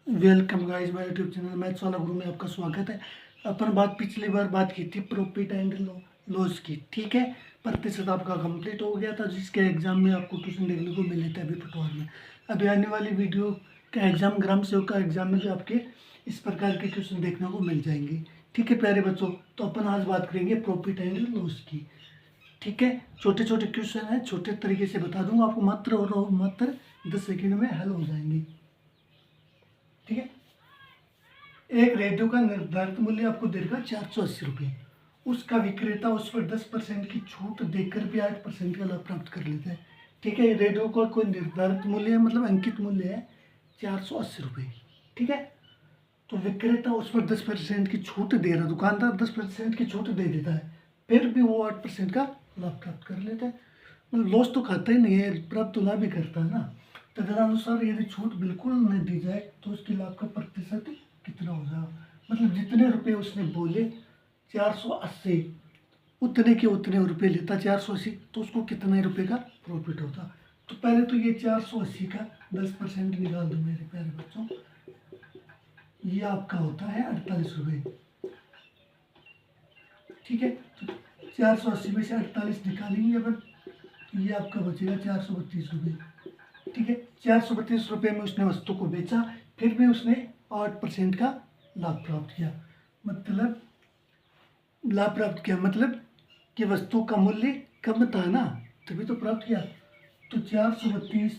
Welcome guys my YouTube channel maths वाला गुरु में आपका स्वागत है। अपन पिछली बार बात की थी प्रॉफिट एंड लॉस की, ठीक है। प्रतिशत आपका कंप्लीट हो गया था, जिसके एग्जाम में आपको क्वेश्चन देखने को मिले थे अभी पटवार में। अभी आने वाली वीडियो का एग्जाम ग्राम सेवक का एग्जाम में भी आपके इस प्रकार के क्वेश्चन देखने को मिल जाएंगे, ठीक है प्यारे बच्चों। तो अपन आज बात करेंगे प्रॉफिट एंड लॉस की, ठीक है। छोटे छोटे क्वेश्चन है, छोटे तरीके से बता दूंगा आपको, मात्र और मात्र 10 सेकेंड में हल हो जाएंगे, ठीक है। एक रेडियो का निर्धारित मूल्य आपको देगा 480 रुपये। उसका विक्रेता उस पर 10% की छूट देकर भी 8% का लाभ प्राप्त कर लेता है, ठीक है। रेडियो का कोई निर्धारित मूल्य है, मतलब अंकित मूल्य है 480 रुपये, ठीक है। तो विक्रेता उस पर 10% की छूट दे रहा, दुकानदार 10% की छूट दे देता है, फिर भी वो 8% का लाभ प्राप्त कर लेता है। मतलब लॉस तो खाता ही नहीं है, प्राप्त तो लाभ भी करता है ना। तदनुसार यदि छूट बिल्कुल नहीं दी जाए तो उसकी लाभ का प्रतिशत कितना हो जाएगा। मतलब जितने रुपए उसने बोले 480, उतने के उतने रुपए लेता 480, तो उसको कितने रुपए का प्रॉफिट होता। तो पहले तो ये 480 का 10% निकाल दो मेरे प्यारे बच्चों। ये आपका होता है 48 रुपये, ठीक है। तो 480 में से 48 निकालेंगे अपन, तो ये आपका बचेगा 432 रुपये, ठीक है। 432 रुपये में उसने वस्तु को बेचा, फिर भी उसने 8% का लाभ प्राप्त किया। मतलब लाभ प्राप्त किया मतलब कि वस्तु का मूल्य कम था ना, तभी तो प्राप्त किया। तो 432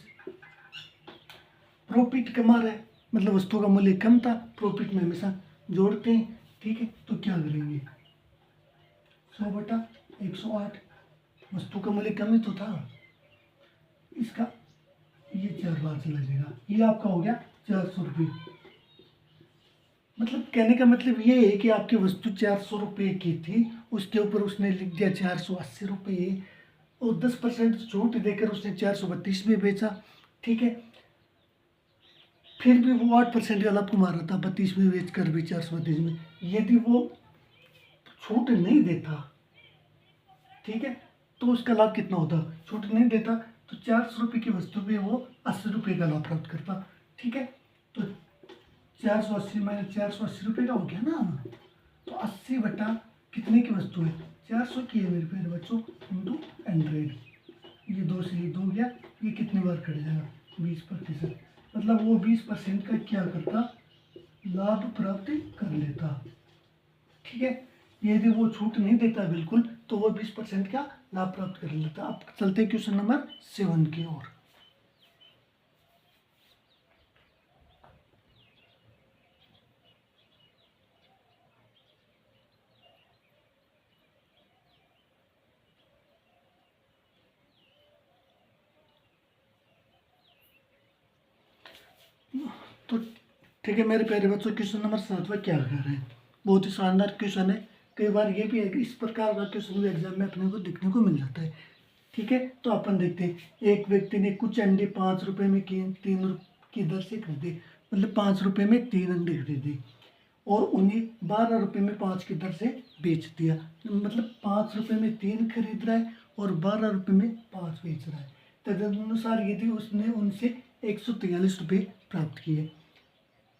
प्रॉफिट कमा रहा है, मतलब वस्तु का मूल्य कम था, प्रॉफिट में हमेशा जोड़ते हैं, ठीक है। तो क्या करेंगे, 100/108, वस्तु का मूल्य कम ही तो था, इसका ये 4 बार चला जाएगा, ये आपका हो गया 400 रुपये। मतलब कहने का मतलब ये है कि आपकी वस्तु 400 रुपये की थी, उसके ऊपर उसने लिख दिया 480 रुपये, और 10% छूट देकर उसने 432 में बेचा, ठीक है। फिर भी वो 8% का लाभ कमा रहा था, 32 में बेच कर भी 432 में। यदि वो छूट नहीं देता, ठीक है, तो उसका लाभ कितना होता। छूट नहीं देता तो 400 रुपये की वस्तु पे वो 80 रुपये का लाभ प्राप्त करता, ठीक है। तो 480 माइनस 480 रुपये का हो गया ना। तो 80 कितने की वस्तु है, 400 की है मेरे प्यारे बच्चों, इंटू 100। ये 2 से ये 2 गया, ये कितने बार कट जाएगा, 20%। मतलब वो 20% का क्या करता, लाभ प्राप्त कर लेता, ठीक है। यदि वो छूट नहीं देता बिल्कुल, तो वो 20% का लाभ प्राप्त कर लेता। अब चलते क्वेश्चन नंबर 7 की ओर। तो ठीक है मेरे प्यारे बच्चों, क्वेश्चन नंबर 7 में क्या कर रहे हैं, बहुत ही शानदार क्वेश्चन है। कई बार ये भी है कि इस प्रकार का क्वेश्चन एग्जाम में अपने को देखने को मिल जाता है, ठीक है। तो अपन देखते हैं, एक व्यक्ति ने कुछ अंडे 5 रुपये में 3 की दर से खरीदे, मतलब 5 रुपये में 3 अंडे खरीदे, और उन्हें 12 रुपये में 5 की दर से बेच दिया। मतलब 5 रुपये में 3 खरीद रहा है और 12 रुपये में 5 बेच रहा है। तदनुसार यदि उसने उनसे 143 रुपये प्राप्त किए,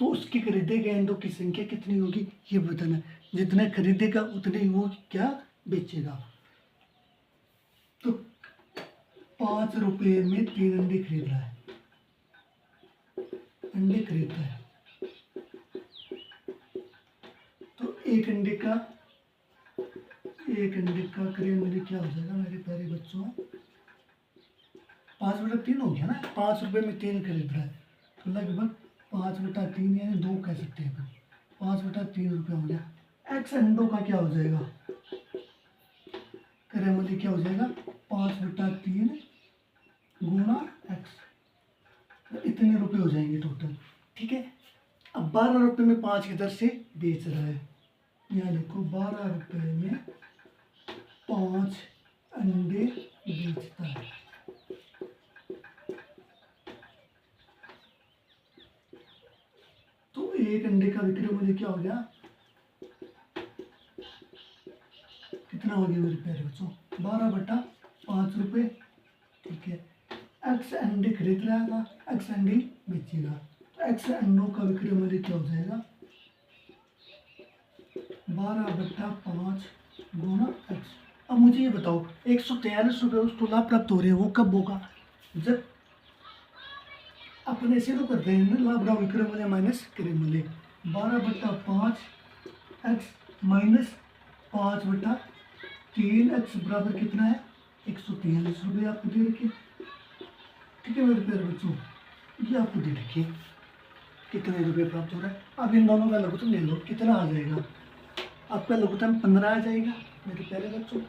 तो उसके खरीदे गए अंडों की संख्या कितनी होगी ये बताना। जितने खरीदेगा उतने ही वो क्या बेचेगा। तो 5 रुपये में 3 अंडे खरीद रहा है, अंडे खरीद रहा है, तो एक अंडे का करीब मेरे क्या हो जाएगा मेरे प्यारे बच्चों, 5/3 हो गया ना। 5 रुपये में 3 खरीद रहा है, तो लगभग 5/3 यानी 2 कह सकते हैं अपन। 5/3 रुपये हो गया। एक्स अंडों का क्या हो जाएगा, करें मूल्य क्या हो जाएगा, 5/3 गुणा एक्स, इतने रुपए हो जाएंगे टोटल, ठीक है। अब 12 रुपये में 5 की दर से बेच रहा है, यहाँ लिखो 12 रुपये में 5 अंडे बेचता है। तो एक अंडे का विक्रय मूल्य क्या हो गया, कितना हो गया मेरे प्यारे बच्चों, 12/5 रुपये, ठीक है। एक्स अंडे खरीद रहा था, एक्स अंडे बेचेगा, एक्स अंडों का विक्रय मूल्य क्या हो जाएगा 12/5 गुना एक्स। अब मुझे ये बताओ 143 रुपये उसको लाभ प्राप्त हो रहे हैं वो कब होगा जब अपन ऐसे तो करते हैं ना लाभ विक्रय मूल्य माइनस क्रय मूल्य 12/5 एक्स माइनस 5/3 एक्स बराबर कितना है 143 रुपये आपको दे रखे। ठीक है मेरे प्यारे बच्चों ये आपको दे रखिए कितने रुपये प्राप्त हो रहा है। अब इन दोनों का लघुत्तम ले लो कितना आ जाएगा आपका लघुत्तम 15 आ जाएगा मेरे प्यारे बच्चों।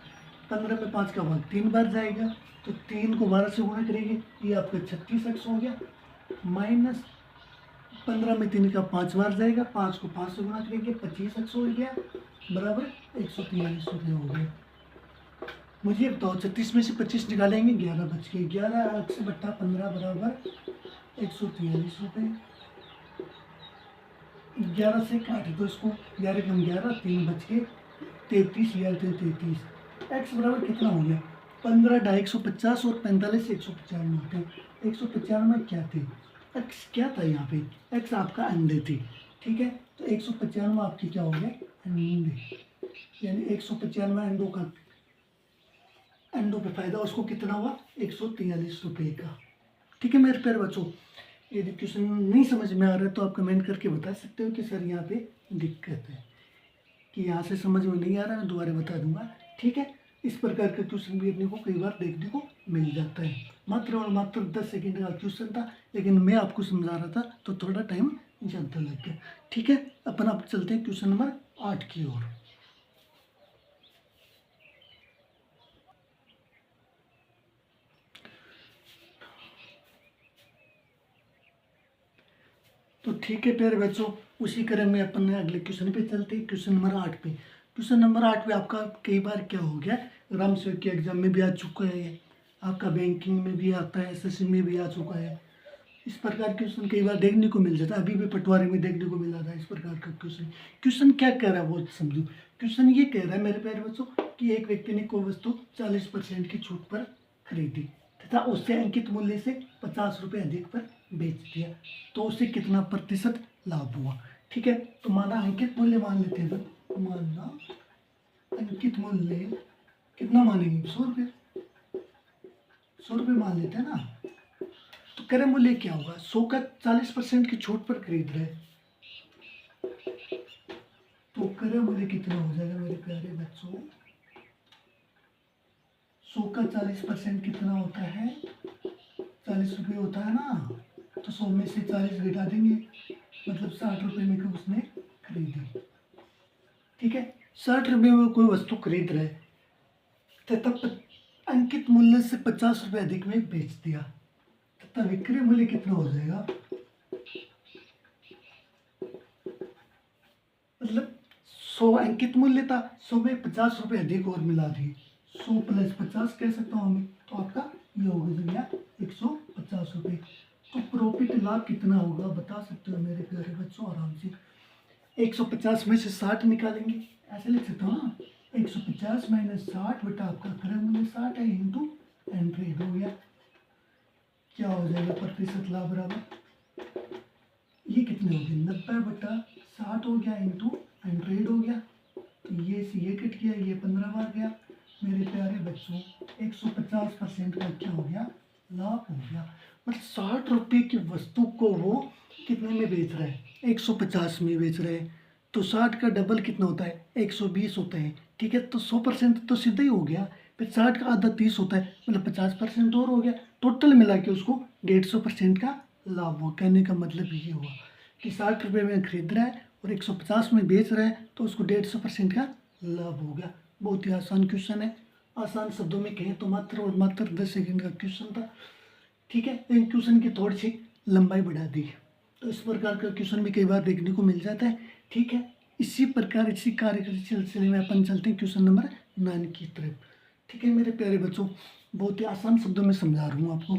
15 में 5 का भाग 3 बार जाएगा तो 3 को 12 से गुणा करेंगे ये आपका 36 एक्स हो गया माइनस 15 में 3 का 5 बार जाएगा 5 को 5 से गुणा करेंगे 25 एक्स हो गया बराबर 143 रुपये हो गए। मुझे बताओ 36 में से 25 निकालेंगे 11 बच गए 11 एक्स बट्टा 15 बराबर 143 रुपये। 11 से काट दो इसको 11 कम 11 3 बच गए 33 33 एक्स बराबर कितना हो गया 15 150 और 45 195 होते हैं 195 क्या थे एक्स क्या था यहाँ पे एक्स आपका अंडे थे। ठीक है तो 195 आपकी क्या हो गया अंडे यानी 195 अंडों का अंडों पे फायदा उसको कितना हुआ 143 रुपये का। ठीक है मेरे प्यारे बच्चों यदि क्वेश्चन नहीं समझ में आ रहा है तो आप कमेंट करके बता सकते हो कि सर यहाँ पे दिक्कत है कि यहाँ से समझ में नहीं आ रहा मैं दोबारा बता दूंगा। ठीक है इस प्रकार का क्वेश्चन भी अपने को कई बार देखने को मिल जाता है। मात्र और मात्र 10 सेकंड का क्वेश्चन था लेकिन मैं आपको समझा रहा था तो थोड़ा टाइम ज़्यादा लग गया। ठीक है अपन आप चलते हैं क्वेश्चन नंबर 8 की ओर। तो ठीक है प्यारे बच्चों उसी क्रम में अपन अगले क्वेश्चन पे चलते हैं क्वेश्चन नंबर 8 पे। क्वेश्चन नंबर 8 पे आपका कई बार क्या हो गया ग्राम सेवक के एग्जाम में भी आ चुका है आपका बैंकिंग में भी आता है एसएससी में भी आ चुका है। इस प्रकार के क्वेश्चन कई बार देखने को मिल जाता है अभी भी पटवारी में देखने को मिला था इस प्रकार का क्वेश्चन। क्वेश्चन क्या कह रहा है वो समझो। क्वेश्चन ये कह रहा है मेरे प्यारे बच्चों कि एक व्यक्ति ने कोई वस्तु 40% की छूट पर खरीदी तथा उससे अंकित मूल्य से 50 रुपये अधिक पर बेच दिया तो उसे कितना प्रतिशत लाभ हुआ। ठीक है तो माना अंकित मूल्य मान लेते हैं माना अंकित मूल्य कितना मानेंगे 100 रुपये 100 रुपये मान लेते हैं ना। तो क्रय मूल्य क्या होगा 100 का 40% की छूट पर खरीद रहे तो क्रय मूल्य कितना हो जाएगा मेरे प्यारे बच्चों 100 का 40% कितना होता है 40 रुपये होता है ना तो 100 में से 40 घटा देंगे मतलब 60 रुपये में उसने खरीदी। ठीक है 60 रुपये में कोई वस्तु खरीद रहे तथा अंकित मूल्य से 50 रुपये अधिक में बेच दिया तथा विक्रय मूल्य कितना हो जाएगा मतलब 100 अंकित मूल्य था 100 में 50 रुपये अधिक और मिला दिए 100 प्लस 50 कह सकता हूँ मैं तो आपका ये हो गया 150 रुपये। तो प्रॉफिट लाभ कितना होगा बता सकते हो मेरे प्यारे बच्चों आराम से 150 में से 60 निकालेंगे ऐसे लिख सकता हूँ ना 150 माइनस 60 बेटा आपका क्रय मूल्य 60 है इंटू एंट्री हो गया क्या हो जाएगा प्रतिशत लाभ बराबर ये कितने हो गए 90/60 हो गया इंटू एंट्रेड हो गया तो ये से ये कट गया ये 15 बार गया मेरे प्यारे बच्चों 150% का क्या हो गया लाभ हो गया। मतलब 60 रुपये की वस्तु को वो कितने में बेच रहा है 150 में बेच रहे हैं तो 60 का डबल कितना होता है 120 होता है। ठीक है तो 100% तो सीधा ही हो गया फिर 60 का आधा 30 होता है मतलब 50% और हो गया टोटल मिला के उसको 150% का लाभ हुआ। कहने का मतलब ये हुआ कि 60 रुपये में खरीद रहा है और 150 में बेच रहा है तो उसको 150% का लाभ हो गया। बहुत ही आसान क्वेश्चन है आसान शब्दों में कहें तो मात्र और मात्र 10 सेकंड का क्वेश्चन था। ठीक है लेकिन क्वेश्चन की थोड़ी सी लंबाई बढ़ा दी तो इस प्रकार का क्वेश्चन भी कई बार देखने को मिल जाता है। ठीक है इसी प्रकार इसी कार्य के सिलसिले में अपन चलते हैं क्वेश्चन नंबर 9 की तरफ। ठीक है मेरे प्यारे बच्चों बहुत ही आसान शब्दों में समझा रहा हूँ आपको।